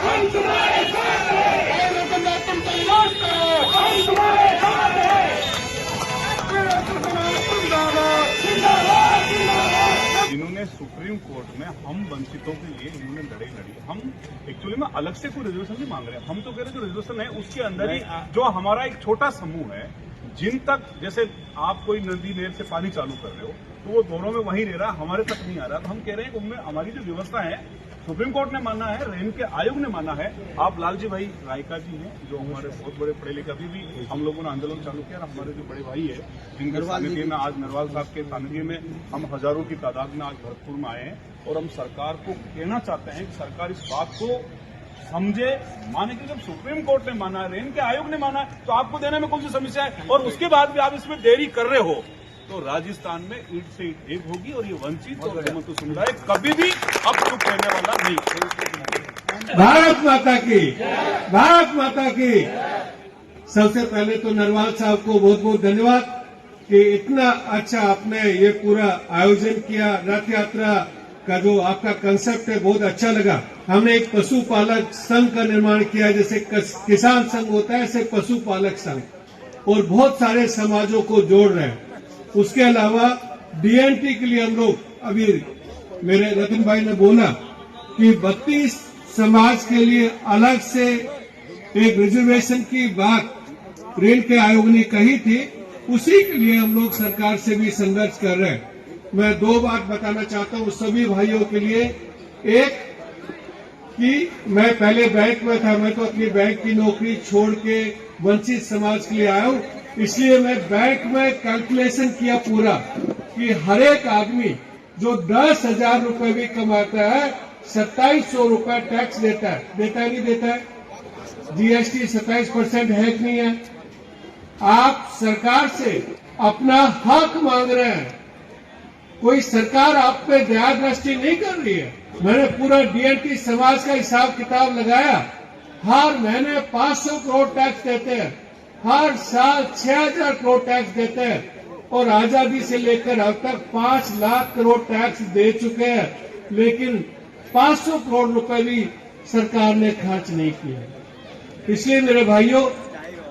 हम तुम्हारे साथ हैं। तुम तैयार करो, हम तुम्हारे साथ हैं। इन्होंने सुप्रीम कोर्ट में हम वंचितों के लिए इन्होंने लड़ाई लड़ी। हम एक्चुअली में अलग से कोई रिजर्वेशन नहीं मांग रहे, हम तो कह रहे जो रिजर्वेशन है उसके अंदर ही जो हमारा एक छोटा समूह है, जिन तक जैसे आप कोई नदी नहर से पानी चालू कर रहे हो तो वो दोनों में वहीं रह रहा, हमारे तक नहीं आ रहा। तो हम कह रहे हैं कि उनमें हमारी जो व्यवस्था है सुप्रीम कोर्ट ने माना है, रेन के आयोग ने माना है। आप लालजी भाई रायका जी हैं जो हमारे बहुत बड़े पढ़े लिखे, अभी भी हम लोगों ने आंदोलन चालू किया। हमारे जो बड़े भाई है जिनके सानिध्य में आज नरवाल साहब के सानिध्य में हम हजारों की तादाद में आज भरतपुर में आए हैं और हम सरकार को कहना चाहते हैं कि सरकार इस बात को समझे, माने कि जब सुप्रीम कोर्ट ने माना है, रेन के आयोग ने माना है, तो आपको देने में कौन सी समस्या है? और उसके बाद भी आप इसमें देरी कर रहे हो तो राजस्थान में ईंट से ईंट एक होगी और ये वंचित और हिमंतु समुदाय कभी भी अब चुप रहने वाला नहीं। भारत माता की, भारत माता की। सबसे पहले तो नरवाल साहब को बहुत बहुत धन्यवाद कि इतना अच्छा आपने ये पूरा आयोजन किया। रथ यात्रा का जो आपका कंसेप्ट है बहुत अच्छा लगा। हमने एक पशुपालक संघ का निर्माण किया, जैसे किसान संघ होता है ऐसे पशुपालक संघ, और बहुत सारे समाजों को जोड़ रहे हैं। उसके अलावा डीएनटी के लिए हम लोग, अभी मेरे रतन भाई ने बोला कि 32 समाज के लिए अलग से एक रिजर्वेशन की बात रेल के आयोग ने कही थी, उसी के लिए हम लोग सरकार से भी संघर्ष कर रहे हैं। मैं दो बात बताना चाहता हूं सभी भाइयों के लिए। एक कि मैं पहले बैंक में था, मैं तो अपनी बैंक की नौकरी छोड़ के वंचित समाज के लिए आया हूं, इसलिए मैं बैंक में कैलकुलेशन किया पूरा कि हर एक आदमी जो 10,000 रुपए भी कमाता है 2700 रुपए टैक्स देता है। देता है नहीं देता है? जीएसटी 27% है कि नहीं है? आप सरकार से अपना हक मांग रहे हैं, कोई सरकार आप पे दया दृष्टि नहीं कर रही है। मैंने पूरा डीएनटी समाज का हिसाब किताब लगाया, हर महीने 500 करोड़ टैक्स देते हैं, हर साल 6,000 करोड़ टैक्स देते हैं और आजादी से लेकर अब तक 5 लाख करोड़ टैक्स दे चुके हैं, लेकिन 500 करोड़ रुपए भी सरकार ने खर्च नहीं किया। इसलिए मेरे भाइयों,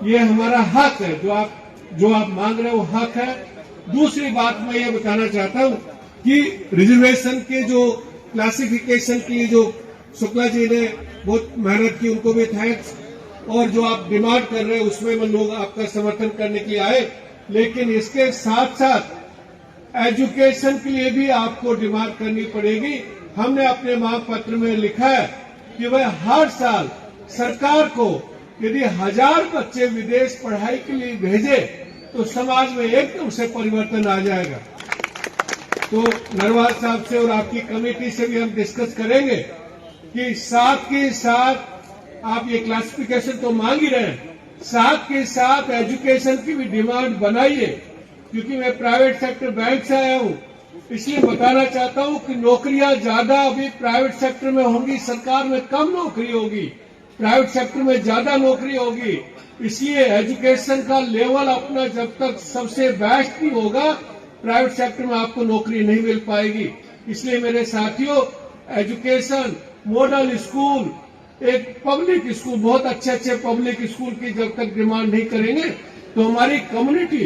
ये हमारा हक है, जो आप मांग रहे हो हक है। दूसरी बात मैं ये बताना चाहता हूं कि रिजर्वेशन के जो क्लासिफिकेशन के लिए जो शुक्ला जी ने बहुत मेहनत की, उनको भी थैंक्स। और जो आप डिमांड कर रहे हैं उसमें हम लोग आपका समर्थन करने के लिए आए, लेकिन इसके साथ साथ एजुकेशन के लिए भी आपको डिमांड करनी पड़ेगी। हमने अपने मांग पत्र में लिखा है कि वह हर साल सरकार को यदि 1000 बच्चे विदेश पढ़ाई के लिए भेजे तो समाज में एकदम से परिवर्तन आ जाएगा। तो नरवाल साहब से और आपकी कमेटी से भी हम डिस्कस करेंगे कि साथ के साथ आप ये क्लासिफिकेशन तो मांग ही रहे हैं, साथ के साथ एजुकेशन की भी डिमांड बनाइए। क्योंकि मैं प्राइवेट सेक्टर बैंक से आया हूं, इसलिए बताना चाहता हूं कि नौकरियां ज्यादा अभी प्राइवेट सेक्टर में होंगी, सरकार में कम नौकरी होगी, प्राइवेट सेक्टर में ज्यादा नौकरी होगी। इसलिए एजुकेशन का लेवल अपना जब तक सबसे बेस्ट नहीं होगा, प्राइवेट सेक्टर में आपको नौकरी नहीं मिल पाएगी। इसलिए मेरे साथियों, एजुकेशन, मॉडल स्कूल, एक पब्लिक स्कूल, बहुत अच्छे अच्छे पब्लिक स्कूल की जब तक डिमांड नहीं करेंगे तो हमारी कम्युनिटी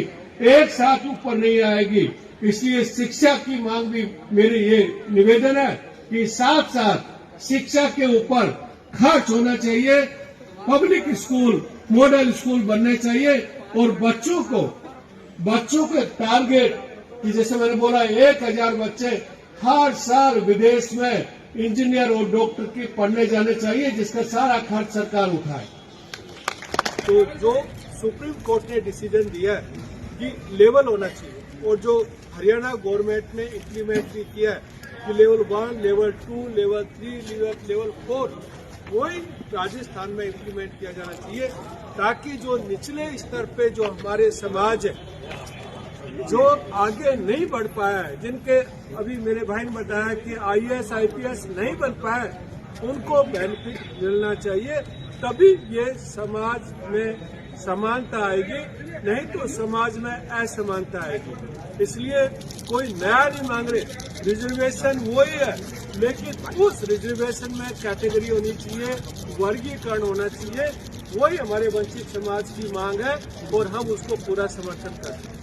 एक साथ ऊपर नहीं आएगी। इसलिए शिक्षा की मांग भी मेरी ये निवेदन है कि साथ साथ शिक्षा के ऊपर खर्च होना चाहिए, पब्लिक स्कूल, मॉडल स्कूल बनने चाहिए और बच्चों के टारगेट कि जैसे मैंने बोला 1000 बच्चे हर साल विदेश में इंजीनियर और डॉक्टर की पढ़ने जाने चाहिए, जिसका सारा खर्च सरकार उठाए। तो जो सुप्रीम कोर्ट ने डिसीजन दिया है कि लेवल होना चाहिए, और जो हरियाणा गवर्नमेंट ने इम्प्लीमेंट भी किया है कि लेवल 1, लेवल 2, लेवल 3, लेवल 4, वही राजस्थान में इम्प्लीमेंट किया जाना चाहिए, ताकि जो निचले स्तर पे जो हमारे समाज है, जो आगे नहीं बढ़ पाया है, जिनके अभी मेरे भाई ने बताया कि आईएएस आईपीएस नहीं बन पाए, उनको बेनिफिट मिलना चाहिए। तभी ये समाज में समानता आएगी, नहीं तो समाज में असमानता आएगी। इसलिए कोई नया नहीं मांग रहे, रिजर्वेशन वही है, लेकिन उस रिजर्वेशन में कैटेगरी होनी चाहिए, वर्गीकरण होना चाहिए। वही हमारे वंचित समाज की मांग है और हम उसको पूरा समर्थन करते हैं।